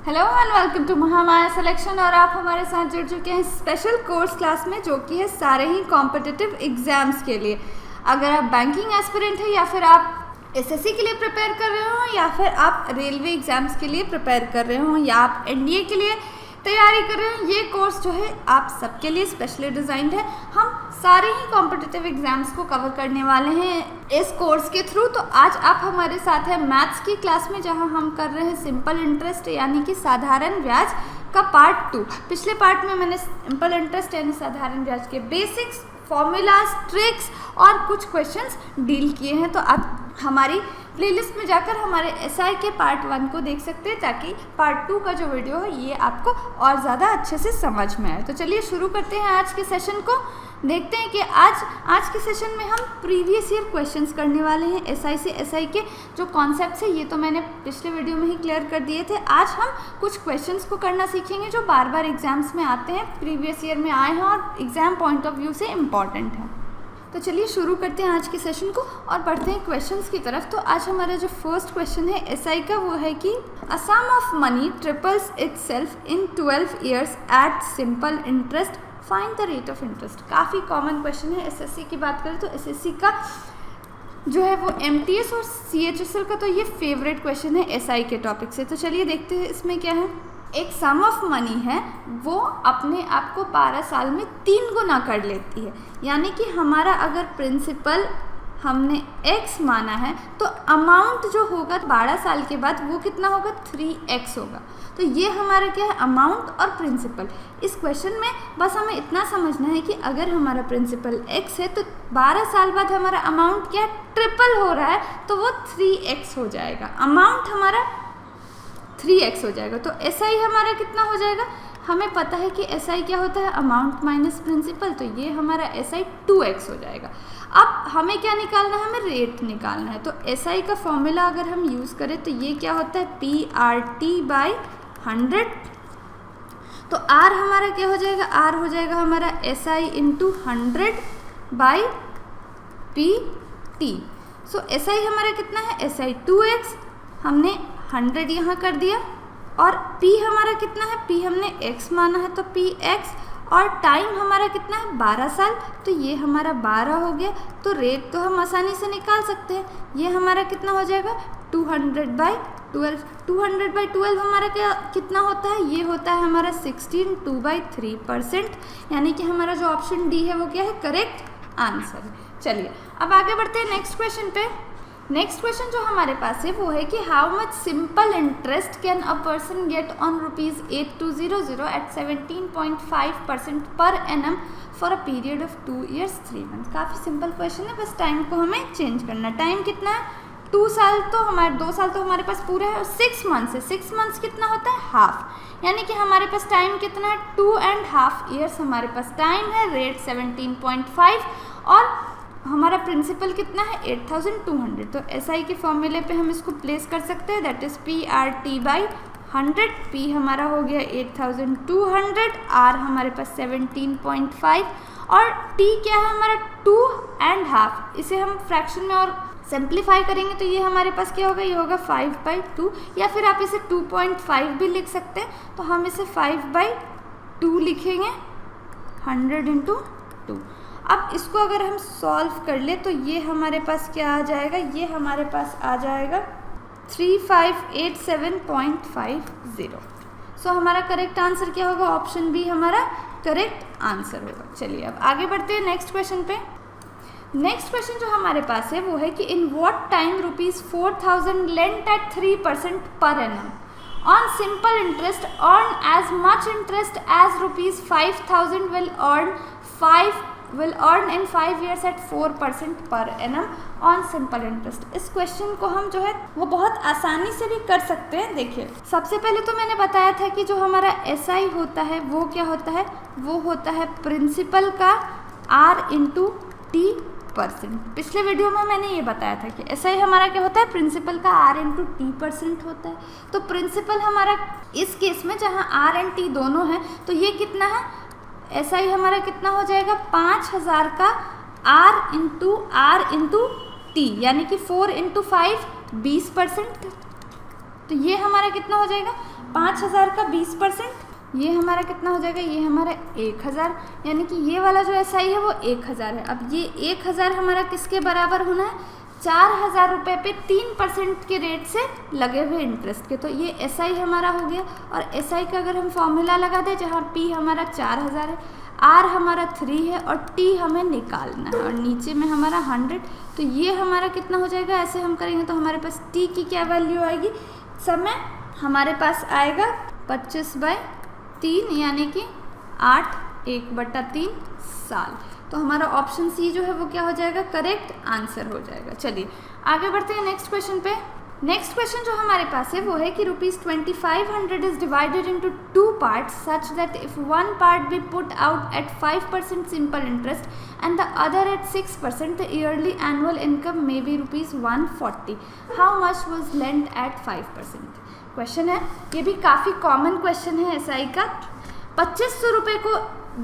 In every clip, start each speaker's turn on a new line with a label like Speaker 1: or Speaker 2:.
Speaker 1: Hello and welcome to Mahamaya selection. और आप हमारे साथ जुड़ चुके हैं स्पेशल कोर्स क्लास में, जो कि है सारे ही कॉम्पिटिटिव एग्जाम्स के लिए। अगर आप बैंकिंग एस्पिरेंट हैं, या फिर आप एसएससी के लिए प्रिपेयर कर रहे हो, या फिर आप रेलवे एग्जाम्स के लिए प्रिपेयर कर रहे हो, या आप एनडीए के लिए तैयारी कर रहे हो, ये कोर्स जो है आप सबके लिए स्पेशली डिज़ाइंड है। हम सारे ही कॉम्पिटिटिव एग्जाम्स को कवर करने वाले हैं इस कोर्स के थ्रू। तो आज आप हमारे साथ हैं मैथ्स की क्लास में, जहां हम कर रहे हैं सिंपल इंटरेस्ट यानी कि साधारण ब्याज का पार्ट 2। पिछले पार्ट में मैंने सिंपल इंटरेस्ट यानी साधारण ब्याज के बेसिक्स, फॉर्मूलाज, ट्रिक्स और कुछ क्वेश्चंस डील किए हैं। तो आप हमारी प्लेलिस्ट में जाकर हमारे एसआई के पार्ट 1 को देख सकते हैं, ताकि पार्ट 2 का जो वीडियो है ये आपको और ज़्यादा अच्छे से समझ में आए। तो चलिए शुरू करते हैं आज के सेशन को। देखते हैं कि आज के सेशन में हम प्रीवियस ईयर क्वेश्चंस करने वाले हैं। एसआई से एसआई के जो कॉन्सेप्ट्स है ये तो मैंने पिछले वीडियो में ही क्लियर कर दिए थे। आज हम कुछ क्वेश्चंस को करना सीखेंगे जो बार बार एग्जाम्स में आते हैं, प्रीवियस ईयर में आए हैं और एग्जाम पॉइंट ऑफ व्यू से इम्पॉर्टेंट है। तो चलिए शुरू करते हैं आज के सेशन को और बढ़ते हैं क्वेश्चंस की तरफ। तो आज हमारा जो फर्स्ट क्वेश्चन है एसआई का, वो है कि a sum of money triples itself in 12 years at simple interest, find the rate of interest. काफ़ी कॉमन क्वेश्चन है। एसएससी की बात करें तो एसएससी का जो है वो एमटीएस और सीएचएसएल का तो ये फेवरेट क्वेश्चन है एसआई के टॉपिक से। तो चलिए देखते हैं इसमें क्या है। एक सम ऑफ मनी है, वो अपने आप को 12 साल में 3 गुना कर लेती है। यानी कि हमारा अगर प्रिंसिपल हमने x माना है, तो अमाउंट जो होगा 12 साल के बाद वो कितना होगा, 3x होगा। तो ये हमारा क्या है, अमाउंट और प्रिंसिपल। इस क्वेश्चन में बस हमें इतना समझना है कि अगर हमारा प्रिंसिपल x है, तो 12 साल बाद हमारा अमाउंट क्या ट्रिपल हो रहा है, तो वो 3x हो जाएगा। अमाउंट हमारा 3x हो जाएगा। तो एसआई हमारा कितना हो जाएगा, हमें पता है कि एसआई क्या होता है, अमाउंट माइनस प्रिंसिपल। तो ये हमारा एसआई 2x हो जाएगा। अब हमें क्या निकालना है, हमें रेट निकालना है। तो एसआई का फॉर्मूला अगर हम यूज़ करें तो ये क्या होता है, PRT/100। तो R हमारा क्या हो जाएगा, R हो जाएगा हमारा SI इंटू 100/PT। सो SI हमारा कितना है, SI 2x, हमने 100 यहाँ कर दिया। और P हमारा कितना है, P हमने x माना है तो PX। और टाइम हमारा कितना है, 12 साल, तो ये हमारा 12 हो गया। तो रेट तो हम आसानी से निकाल सकते हैं। ये हमारा कितना हो जाएगा, 200/12। 200/12 हमारा क्या कितना होता है, ये होता है हमारा 16 2/3%। यानी कि हमारा जो ऑप्शन डी है वो क्या है, करेक्ट आंसर है। चलिए अब आगे बढ़ते हैं नेक्स्ट क्वेश्चन पे। नेक्स्ट क्वेश्चन जो हमारे पास है वो है कि how much simple interest can a person get on ₹8200 at 17.5% per annum for a period of 2 years 3 months। काफ़ी सिंपल क्वेश्चन है, बस टाइम को हमें चेंज करना। टाइम कितना है, 2 साल तो हमारे 2 साल तो हमारे पास पूरे है, और 6 मंथ्स है। 6 मंथ्स कितना होता है, हाफ। यानी कि हमारे पास टाइम कितना है, 2.5 years हमारे पास टाइम है। रेट 17.5 और हमारा प्रिंसिपल कितना है, 8200। तो एसआई के फॉर्मूले पे हम इसको प्लेस कर सकते हैं, दैट इज़ PRT/100। P हमारा हो गया 8200, R हमारे पास 17.5 और T क्या है हमारा 2.5। इसे हम फ्रैक्शन में और सिंप्लीफाई करेंगे तो ये हमारे पास क्या होगा, ये होगा 5/2, या फिर आप इसे 2.5 भी लिख सकते हैं। तो हम इसे 5/2 लिखेंगे, 100 × 2। अब इसको अगर हम सॉल्व कर ले तो ये हमारे पास क्या आ जाएगा, ये हमारे पास आ जाएगा 3587.50। सो हमारा करेक्ट आंसर क्या होगा, ऑप्शन बी हमारा करेक्ट आंसर होगा। चलिए अब आगे बढ़ते हैं नेक्स्ट क्वेश्चन पे। नेक्स्ट क्वेश्चन जो हमारे पास है वो है कि in what time ₹4000 lent at 3% per annum on simple interest earn as much interest as ₹5000 will earn in 5 years at 4% per annum on simple interest। इस क्वेश्चन को हम जो है वो बहुत आसानी से भी कर सकते हैं। देखिए सबसे पहले तो मैंने बताया था कि जो हमारा एसआई होता है वो क्या होता है, वो होता है प्रिंसिपल का R × T%। पिछले वीडियो में मैंने ये बताया था कि एसआई हमारा क्या होता है, प्रिंसिपल का R × T% होता है। तो प्रिंसिपल हमारा इस केस में जहाँ R और T दोनों हैं, तो ये कितना है, एसआई हमारा कितना हो जाएगा, 5000 का R × T, यानी कि 4 × 5 20%। तो ये हमारा कितना हो जाएगा 5,000 का 20%, ये हमारा कितना हो जाएगा, ये हमारा 1,000, यानी कि ये वाला जो SI है वो 1,000 है। अब ये 1,000 हमारा किसके बराबर होना है, 4,000 रुपये पे 3% के रेट से लगे हुए इंटरेस्ट के। तो ये SI हमारा हो गया। और SI का अगर हम फॉर्मूला लगा दें, जहाँ P हमारा 4,000 है, R हमारा 3 है और T हमें निकालना है, और नीचे में हमारा 100। तो ये हमारा कितना हो जाएगा, ऐसे हम करेंगे तो हमारे पास T की क्या वैल्यू आएगी, समय हमारे पास आएगा 25/3, यानी कि 8/1/3 साल। तो हमारा ऑप्शन सी जो है वो क्या हो जाएगा, करेक्ट आंसर हो जाएगा। चलिए आगे बढ़ते हैं नेक्स्ट क्वेश्चन पे। नेक्स्ट क्वेश्चन जो हमारे पास है वो है कि ₹2500 is divided into 2 parts such that if one part be put out at 5% simple interest and the other at 6%, the yearly annual income may be ₹140। How much was lent at 5%? Question है, ये भी काफ़ी common question है SI का। 2500 रुपये को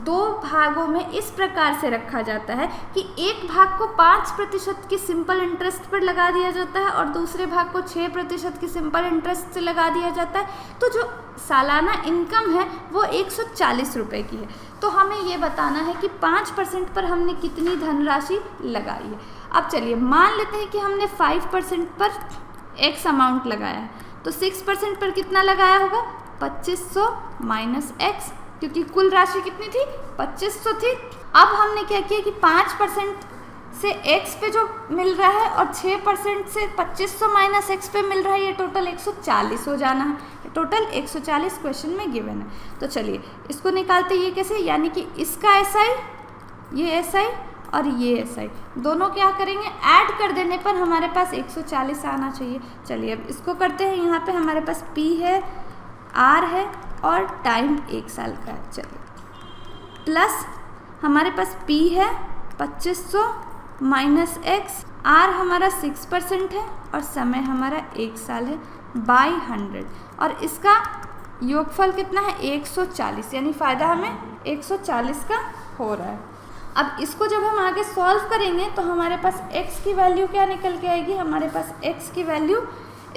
Speaker 1: 2 भागों में इस प्रकार से रखा जाता है कि एक भाग को 5% की सिंपल इंटरेस्ट पर लगा दिया जाता है और दूसरे भाग को 6% की सिंपल इंटरेस्ट से लगा दिया जाता है। तो जो सालाना इनकम है वो 140 रुपये की है। तो हमें ये बताना है कि 5% पर हमने कितनी धनराशि लगाई है। अब चलिए मान लेते हैं कि हमने 5% पर X अमाउंट लगाया है, तो 6% पर कितना लगाया होगा, 2500 माइनस X, क्योंकि कुल राशि कितनी थी, 2500 थी। अब हमने क्या किया कि 5% से X पे जो मिल रहा है और 6% से 2500 माइनस X पे मिल रहा है, ये टोटल 140 हो जाना है। टोटल 140 क्वेश्चन में गिवन है। तो चलिए इसको निकालते, ये कैसे, यानी कि इसका SI, ये SI और ये SI दोनों क्या करेंगे, ऐड कर देने पर हमारे पास 140 आना चाहिए। चलिए अब इसको करते हैं। यहाँ पे हमारे पास P है, R है और टाइम 1 साल का है। चलिए प्लस हमारे पास P है 2500 माइनस X, R हमारा 6% है और समय हमारा 1 साल है, बाय 100, और इसका योगफल कितना है, 140, यानी फ़ायदा हमें 140 का हो रहा है। अब इसको जब हम आगे सॉल्व करेंगे तो हमारे पास X की वैल्यू क्या निकल के आएगी, हमारे पास X की वैल्यू,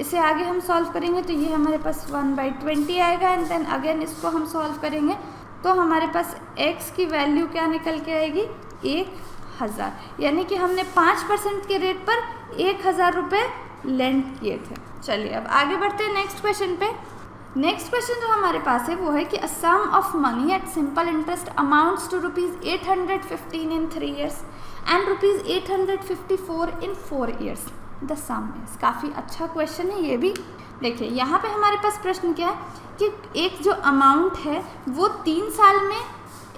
Speaker 1: इसे आगे हम सॉल्व करेंगे तो ये हमारे पास 1/20 आएगा। एंड देन अगेन इसको हम सॉल्व करेंगे तो हमारे पास X की वैल्यू क्या निकल के आएगी, 1000, यानी कि हमने 5% के रेट पर 1000 रुपये लेंड किए थे। चलिए अब आगे बढ़ते हैं नेक्स्ट क्वेश्चन पे। नेक्स्ट क्वेश्चन जो हमारे पास है वो है कि a sum of money at simple interest amounts to ₹815 in 3 years and ₹854 in 4 years। The sum is, काफ़ी अच्छा क्वेश्चन है ये भी। देखिए यहाँ पे हमारे पास प्रश्न क्या है कि एक जो अमाउंट है वो 3 साल में,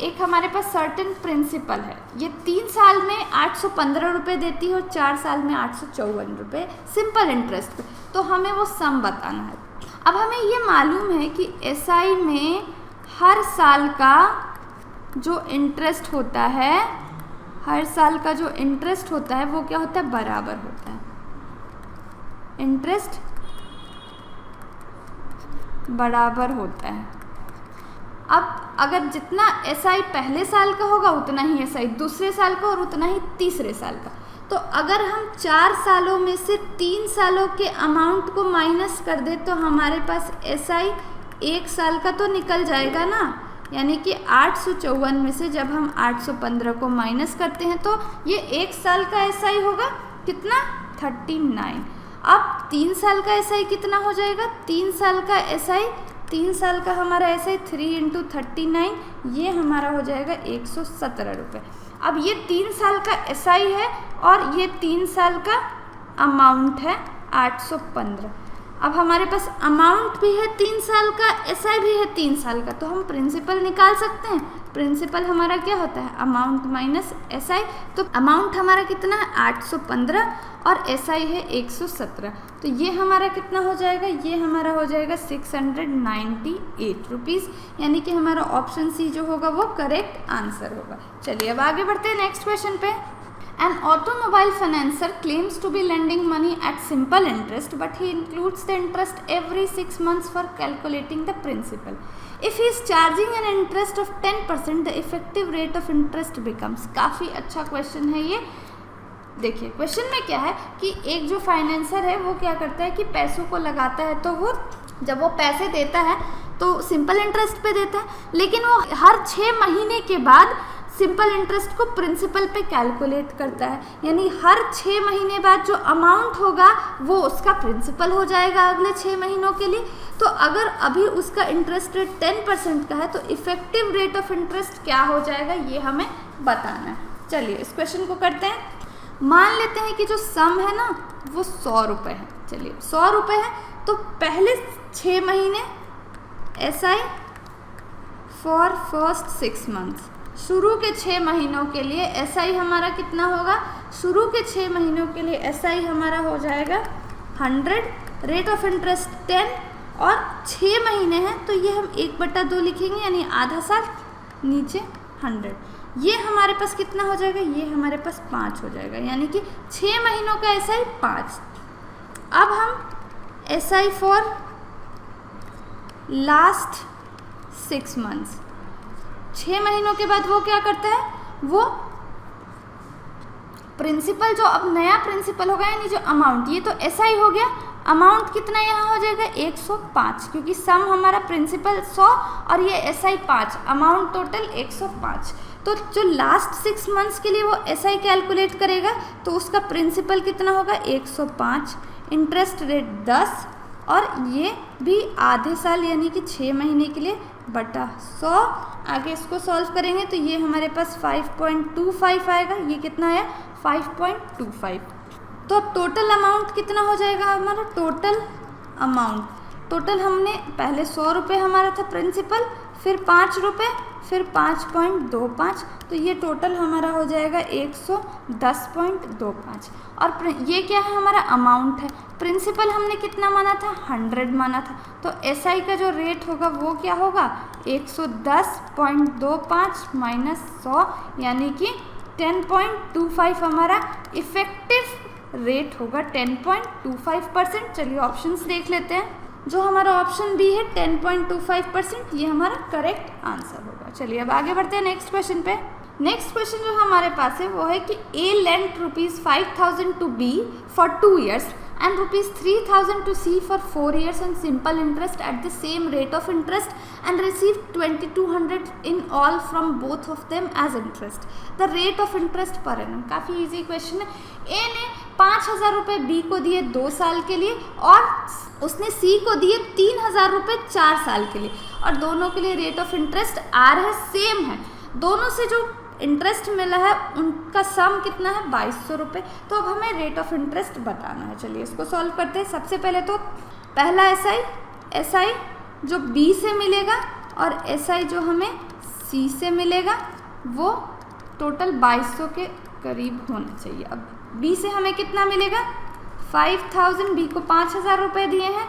Speaker 1: एक हमारे पास सर्टेन प्रिंसिपल है, ये 3 साल में 815 रुपये देती है और 4 साल में 854 रुपये सिंपल इंटरेस्ट पे। तो हमें वो सम बताना है। अब हमें ये मालूम है कि SI में हर साल का जो इंटरेस्ट होता है, हर साल का जो इंटरेस्ट होता है वो क्या होता है, बराबर होता है। इंटरेस्ट बराबर होता है। अब अगर जितना SI पहले साल का होगा उतना ही SI दूसरे साल का और उतना ही तीसरे साल का। तो अगर हम 4 सालों में से 3 सालों के अमाउंट को माइनस कर दे तो हमारे पास SI 1 साल का तो निकल जाएगा ना, यानी कि 854 में से जब हम 815 को माइनस करते हैं तो ये 1 साल का SI होगा कितना, 39। अब 3 साल का SI कितना हो जाएगा, 3 साल का SI, 3 साल का हमारा SI 3 × 39, ये हमारा हो जाएगा 117 रुपये। अब ये 3 साल का SI है और ये 3 साल का अमाउंट है 815। अब हमारे पास अमाउंट भी है 3 साल का, SI भी है 3 साल का, तो हम प्रिंसिपल निकाल सकते हैं। प्रिंसिपल हमारा क्या होता है, अमाउंट माइनस SI। तो अमाउंट हमारा कितना है 815 और SI है 117। तो ये हमारा कितना हो जाएगा, ये हमारा हो जाएगा 698 रुपीज़, यानी कि हमारा ऑप्शन सी जो होगा वो करेक्ट आंसर होगा। चलिए अब आगे बढ़ते हैं नेक्स्ट क्वेश्चन पे। An automobile financer claims to be lending money at simple interest, but he includes the interest every 6 months for calculating the principal. If he is charging an interest of 10%, the effective rate of interest becomes। काफ़ी अच्छा question है ये। देखिए question में क्या है कि एक जो फाइनेंसर है वो क्या करता है कि पैसों को लगाता है, तो वो जब वो पैसे देता है तो सिंपल इंटरेस्ट पे देता है, लेकिन वो हर 6 महीने के बाद सिंपल इंटरेस्ट को प्रिंसिपल पे कैलकुलेट करता है, यानी हर 6 महीने बाद जो अमाउंट होगा वो उसका प्रिंसिपल हो जाएगा अगले 6 महीनों के लिए। तो अगर अभी उसका इंटरेस्ट रेट 10% का है तो इफेक्टिव रेट ऑफ इंटरेस्ट क्या हो जाएगा ये हमें बताना है। चलिए इस क्वेश्चन को करते हैं। मान लेते हैं कि जो सम है ना वो 100 रुपये है। चलिए 100 रुपये है तो पहले 6 महीने SI फॉर फर्स्ट 6 मंथ्स, शुरू के 6 महीनों के लिए SI हमारा कितना होगा, शुरू के 6 महीनों के लिए SI हमारा हो जाएगा 100, रेट ऑफ इंटरेस्ट 10 और 6 महीने हैं तो ये हम 1/2 लिखेंगे यानी आधा साल, नीचे 100। ये हमारे पास कितना हो जाएगा, ये हमारे पास 5 हो जाएगा, यानी कि 6 महीनों का SI 5। अब हम SI फॉर लास्ट 6 मंथ्स, 6 महीनों के बाद वो क्या करता है, वो प्रिंसिपल जो अब नया प्रिंसिपल होगा यानी जो अमाउंट, ये तो SI हो गया, अमाउंट कितना यहाँ हो जाएगा 105, क्योंकि सम हमारा प्रिंसिपल 100 और ये SI 5, अमाउंट टोटल 105। तो जो लास्ट 6 मंथ्स के लिए वो SI कैलकुलेट करेगा तो उसका प्रिंसिपल कितना होगा 105, इंटरेस्ट रेट 10 और ये भी आधे साल यानी कि 6 महीने के लिए बटा 100। आगे इसको सॉल्व करेंगे तो ये हमारे पास 5.25 आएगा, ये कितना है 5.25। तो अब टोटल अमाउंट कितना हो जाएगा हमारा, टोटल अमाउंट, टोटल हमने पहले 100 रुपये हमारा था प्रिंसिपल, फिर 5 रुपये, फिर 5.25, तो ये टोटल हमारा हो जाएगा 110.25। और ये क्या है हमारा अमाउंट है, प्रिंसिपल हमने कितना माना था 100 माना था, तो SI का जो रेट होगा वो क्या होगा 110.25 माइनस 100 यानी कि 10.25 हमारा इफेक्टिव रेट होगा 10.25%। चलिए ऑप्शंस देख लेते हैं। जो हमारा ऑप्शन बी है 10.25%, ये हमारा करेक्ट आंसर होगा। चलिए अब आगे बढ़ते हैं नेक्स्ट क्वेश्चन पे। नेक्स्ट क्वेश्चन जो हमारे पास है वो है कि A lent ₹5,000 to B for 2 years and ₹3,000 to C for 4 years on simple interest at the same rate of interest and received 2,200 in all from both of them as interest. The rate of interest per annum। काफ़ी easy question है। A ने 5,000 रुपये B को दिए 2 साल के लिए और उसने C को दिए 3,000 रुपये 4 साल के लिए, और दोनों के लिए रेट ऑफ इंटरेस्ट R है, सेम है। दोनों से जो इंटरेस्ट मिला है उनका सम कितना है 2,200 रुपये। तो अब हमें रेट ऑफ इंटरेस्ट बताना है। चलिए इसको सॉल्व करते हैं। सबसे पहले तो पहला SI जो B से मिलेगा और SI जो हमें C से मिलेगा वो टोटल 2,200 के करीब होना चाहिए। अब B से हमें कितना मिलेगा 5,000, B को 5,000 रुपये दिए हैं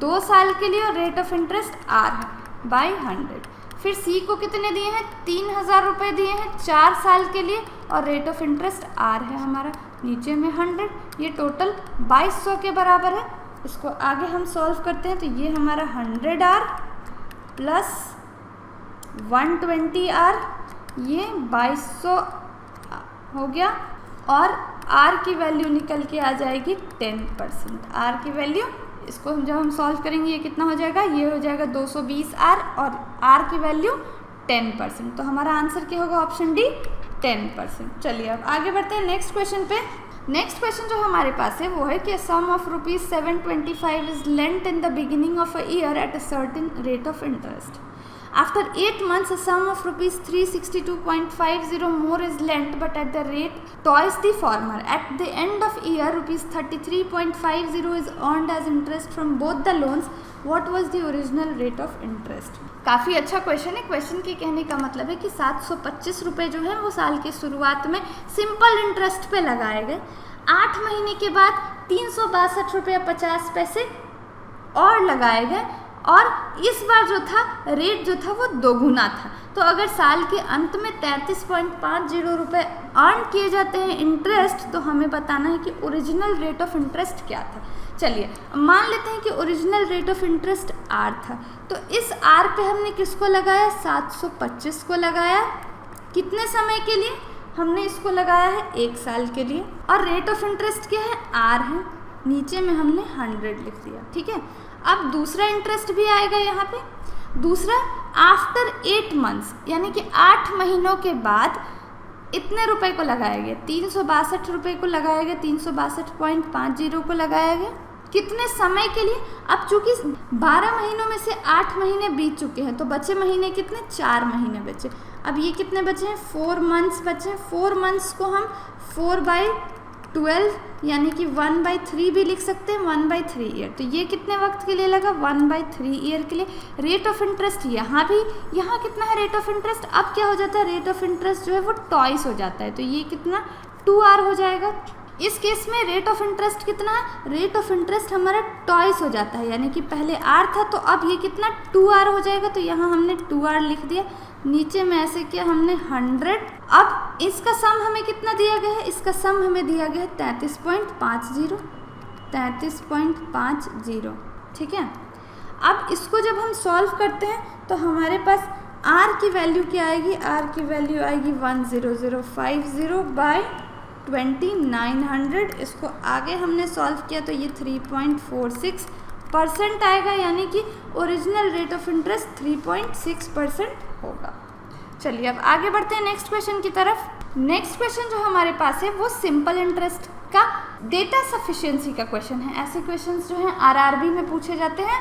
Speaker 1: 2 साल के लिए और रेट ऑफ इंटरेस्ट R है बाई 100। फिर C को कितने दिए हैं 3,000 रुपये दिए हैं 4 साल के लिए और रेट ऑफ इंटरेस्ट R है हमारा नीचे में 100। ये टोटल 2,200 के बराबर है। इसको आगे हम सॉल्व करते हैं तो ये हमारा 100R प्लस 120R, ये 2,200 हो गया और R की वैल्यू निकल के आ जाएगी 10%। R की वैल्यू, इसको जब हम सॉल्व करेंगे ये कितना हो जाएगा, ये हो जाएगा 220R और R की वैल्यू 10%। तो हमारा आंसर क्या होगा ऑप्शन डी 10%। चलिए अब आगे बढ़ते हैं नेक्स्ट क्वेश्चन पे। नेक्स्ट क्वेश्चन जो हमारे पास है वो है कि sum of ₹725 is lent in the beginning of a year at a certain rate of interest. After 8 months, a sum of ₹362.50 more is lent, but at the rate twice the former. At the end of year, ₹33.50 is earned as interest from both the loans. What was the original rate of interest? काफ़ी अच्छा question है। Question के कहने का मतलब है कि 725 रुपये जो है वो साल की शुरुआत में सिंपल इंटरेस्ट पे लगाए गए। 8 महीने के बाद 362 रुपये 50 पैसे और लगाए गए और इस बार जो था रेट जो था वो दोगुना था। तो अगर साल के अंत में 33.50 रुपये अर्न किए जाते हैं इंटरेस्ट, तो हमें बताना है कि ओरिजिनल रेट ऑफ इंटरेस्ट क्या था। चलिए मान लेते हैं कि original rate of interest R था, तो इस R पे हमने किसको लगाया 725 को लगाया। कितने समय के लिए हमने इसको लगाया है 1 साल के लिए, और रेट ऑफ इंटरेस्ट क्या है R है, नीचे में हमने 100 लिख दिया। ठीक है, अब दूसरा इंटरेस्ट भी आएगा यहाँ पे। दूसरा आफ्टर 8 मंथ्स, यानी कि 8 महीनों के बाद इतने रुपए को लगाया गया, 362 रुपये को लगाया गया, 362.50 को लगाया गया। कितने समय के लिए? अब चूंकि 12 महीनों में से 8 महीने बीत चुके हैं तो बचे महीने कितने? 4 महीने बचे। अब ये कितने बचे हैं? 4 मंथ्स बचे हैं। 4 मंथ्स को हम 4/12 यानी कि 1/3 भी लिख सकते हैं, 1/3 ईयर। तो ये कितने वक्त के लिए लगा? 1/3 ईयर के लिए। रेट ऑफ इंटरेस्ट यहाँ भी, यहाँ कितना है रेट ऑफ इंटरेस्ट? अब क्या हो जाता है? रेट ऑफ इंटरेस्ट जो है वो ट्वाइस हो जाता है, तो ये कितना? 2R हो जाएगा। इस केस में रेट ऑफ इंटरेस्ट कितना है? रेट ऑफ इंटरेस्ट हमारा ट्वाइस हो जाता है, यानी कि पहले R था तो अब ये कितना? 2R हो जाएगा। तो यहाँ हमने 2R लिख दिया, नीचे में ऐसे किया हमने 100। अब इसका सम हमें कितना दिया गया है? इसका सम हमें दिया गया है 33.50, 33.50, ठीक है। अब इसको जब हम सॉल्व करते हैं तो हमारे पास R की वैल्यू क्या आएगी? R की वैल्यू आएगी 10050/2900। इसको आगे हमने सॉल्व किया तो ये 3.46% आएगा, यानी कि ओरिजिनल रेट ऑफ इंटरेस्ट 3.6% होगा। चलिए अब आगे बढ़ते हैं नेक्स्ट क्वेश्चन की तरफ। नेक्स्ट क्वेश्चन जो हमारे पास है वो सिंपल इंटरेस्ट का डेटा सफिशिएंसी का क्वेश्चन है। ऐसे क्वेश्चंस जो हैं आरआरबी में पूछे जाते हैं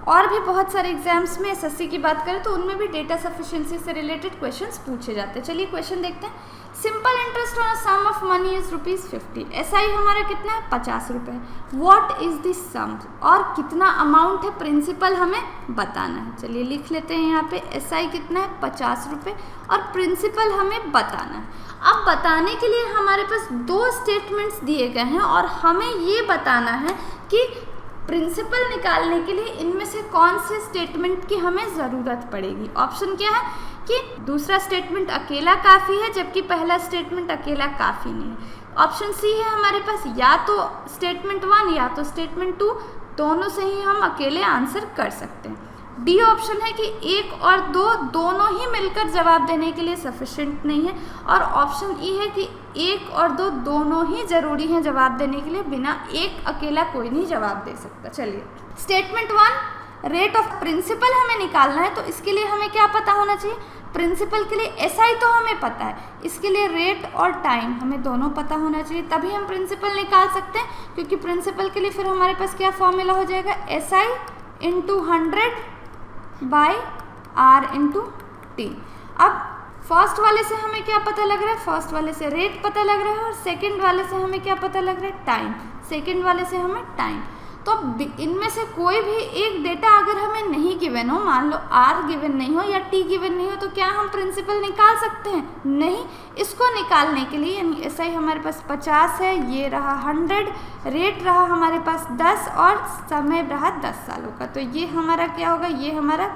Speaker 1: और भी बहुत सारे एग्जाम्स में, एसएससी की बात करें तो उनमें भी डेटा सफिशिएंसी से रिलेटेड क्वेश्चंस पूछे जाते हैं। चलिए क्वेश्चन देखते हैं। Simple interest on a sum of money is ₹50। SI हमारा कितना है? 50 रुपये। What is this sum? और कितना अमाउंट है प्रिंसिपल हमें बताना है। चलिए लिख लेते हैं यहाँ पे। एसआई कितना है? 50 रुपये और प्रिंसिपल हमें बताना है। अब बताने के लिए हमारे पास 2 स्टेटमेंट्स दिए गए हैं और हमें ये बताना है कि प्रिंसिपल निकालने के लिए इनमें से कौन से स्टेटमेंट की हमें ज़रूरत पड़ेगी। ऑप्शन क्या है कि दूसरा स्टेटमेंट अकेला काफ़ी है जबकि पहला स्टेटमेंट अकेला काफ़ी नहीं है। ऑप्शन सी है हमारे पास या तो स्टेटमेंट 1 या तो स्टेटमेंट 2, दोनों से ही हम अकेले आंसर कर सकते हैं। डी ऑप्शन है कि 1 और 2 दोनों ही मिलकर जवाब देने के लिए सफिशिएंट नहीं है। और ऑप्शन ई है कि 1 और 2 दोनों ही ज़रूरी हैं जवाब देने के लिए, बिना एक अकेला कोई नहीं जवाब दे सकता। चलिए स्टेटमेंट 1, रेट ऑफ प्रिंसिपल हमें निकालना है, तो इसके लिए हमें क्या पता होना चाहिए? प्रिंसिपल के लिए एसआई तो हमें पता है, इसके लिए रेट और टाइम हमें दोनों पता होना चाहिए, तभी हम प्रिंसिपल निकाल सकते हैं। क्योंकि प्रिंसिपल के लिए फिर हमारे पास क्या फॉर्मूला हो जाएगा? SI into 100/R/T। अब फर्स्ट वाले से हमें क्या पता लग रहा है? फर्स्ट वाले से रेट पता लग रहा है और सेकंड वाले से हमें क्या पता लग रहा है? टाइम। सेकंड वाले से हमें टाइम। तो इनमें से कोई भी एक डेटा अगर हमें नहीं गिवन हो, मान लो R गिवन नहीं हो या T गिवन नहीं हो, तो क्या हम प्रिंसिपल निकाल सकते हैं? नहीं। इसको निकालने के लिए यानी एसआई हमारे पास 50 है, ये रहा 100, रेट रहा हमारे पास 10 और समय रहा 10 सालों का, तो ये हमारा क्या होगा? ये हमारा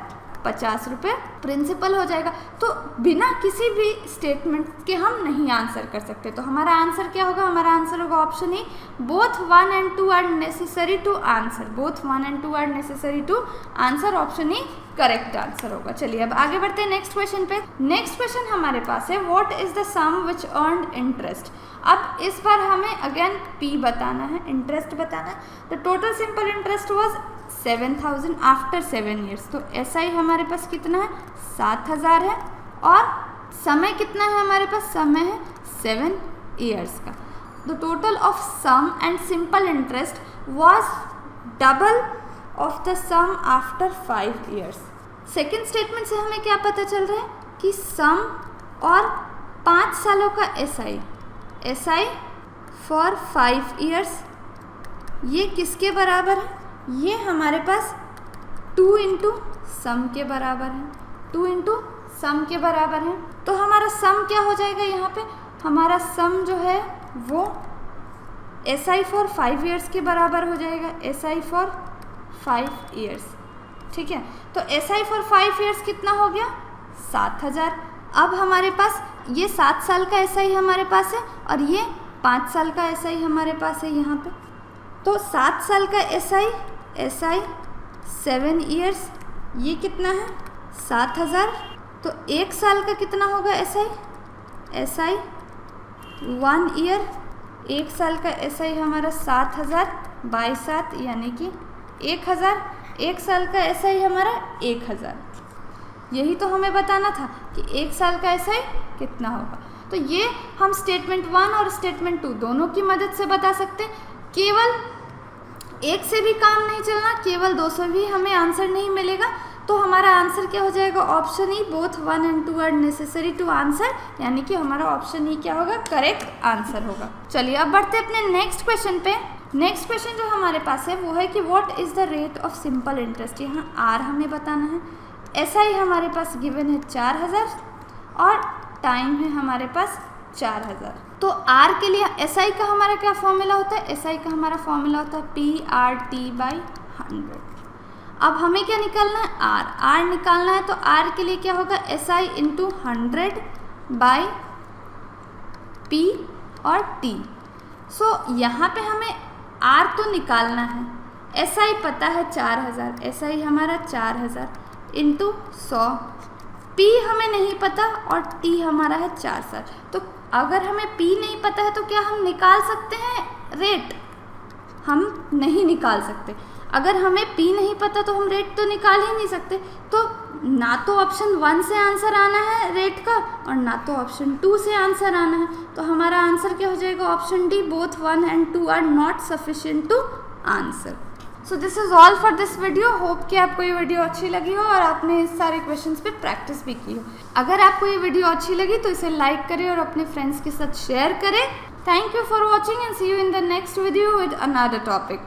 Speaker 1: 50 रुपये प्रिंसिपल हो जाएगा। तो बिना किसी भी स्टेटमेंट के हम नहीं आंसर कर सकते, तो हमारा आंसर क्या होगा? हमारा आंसर होगा option E, both 1 and 2 are necessary to answer. Both 1 and 2 are necessary to answer, option E correct answer होगा। चलिए अब आगे बढ़ते हैं नेक्स्ट क्वेश्चन पे। नेक्स्ट क्वेश्चन हमारे पास है, what is the sum which earned interest. अब इस बार हमें अगेन पी बताना है, इंटरेस्ट बताना है। The total simple interest was 7000 after 7 years. तो एसआई हमारे पास कितना है? 7000 है और समय कितना है हमारे पास? समय है 7 ईयर्स का। The total of sum and simple interest was double of the sum after 5 years. Second statement से हमें क्या पता चल रहा है कि सम और 5 सालों का एसआई, एसआई फॉर 5 ईयर्स, ये किसके बराबर है? ये हमारे पास 2 इंटू सम के बराबर है, 2 इंटू सम के बराबर है। तो हमारा सम क्या हो जाएगा? यहाँ पे हमारा सम जो है वो एसआई फॉर 5 ईयर्स के बराबर हो जाएगा, एसआई फॉर 5 ईयर्स, ठीक है। तो एसआई फॉर 5 ईयर्स कितना हो गया? 7000। अब हमारे पास ये 7 साल का एसआई हमारे पास है और ये 5 साल का एसआई हमारे पास है यहाँ पे। तो 7 साल का एसआई, एसआई 7 ईयर्स, ये कितना है? 7000। तो 1 साल का कितना होगा एसआई? एसआई 1 ईयर, 1 साल का एसआई हमारा 7000 बाई 7 यानी कि 1000, 1 साल का SI हमारा 1000। यही तो हमें बताना था कि 1 साल का SI कितना होगा। तो ये हम स्टेटमेंट 1 और स्टेटमेंट 2 दोनों की मदद से बता सकते हैं। केवल 1 से भी काम नहीं चलना, केवल 2 से भी हमें आंसर नहीं मिलेगा। तो हमारा आंसर क्या हो जाएगा? Option E, both 1 and 2 are necessary to answer, यानी कि हमारा ऑप्शन ई क्या होगा? करेक्ट आंसर होगा। चलिए अब बढ़ते अपने नेक्स्ट क्वेश्चन पे। नेक्स्ट क्वेश्चन जो हमारे पास है वो है कि what is the rate of simple interest. यहाँ आर हमें बताना है, SI हमारे पास गिवन है 4000 और टाइम है हमारे पास 4000। तो आर के लिए SI का हमारा क्या फॉर्मूला होता है? SI का हमारा फॉर्मूला होता है PRT/100। अब हमें क्या निकालना है? आर निकालना है। तो आर के लिए क्या होगा? SI × 100/P और T। सो यहाँ पे हमें आर तो निकालना है, SI पता है 4000, SI हमारा 4000 × 100, P हमें नहीं पता और T हमारा है 4000। तो अगर हमें P नहीं पता है तो क्या हम निकाल सकते हैं रेट? हम नहीं निकाल सकते। अगर हमें P नहीं पता तो हम रेट तो निकाल ही नहीं सकते। तो ना तो ऑप्शन 1 से आंसर आना है रेट का और ना तो ऑप्शन 2 से आंसर आना है। तो हमारा आंसर क्या हो जाएगा? Option D, both 1 and 2 are not sufficient to answer. So this is all for this video. Hope कि आपको ये वीडियो अच्छी लगी हो और आपने इस सारे क्वेश्चंस पे प्रैक्टिस भी की हो। अगर आपको ये वीडियो अच्छी लगी तो इसे लाइक करें और अपने फ्रेंड्स के साथ शेयर करें। Thank you for watching and see you in the next video with another topic.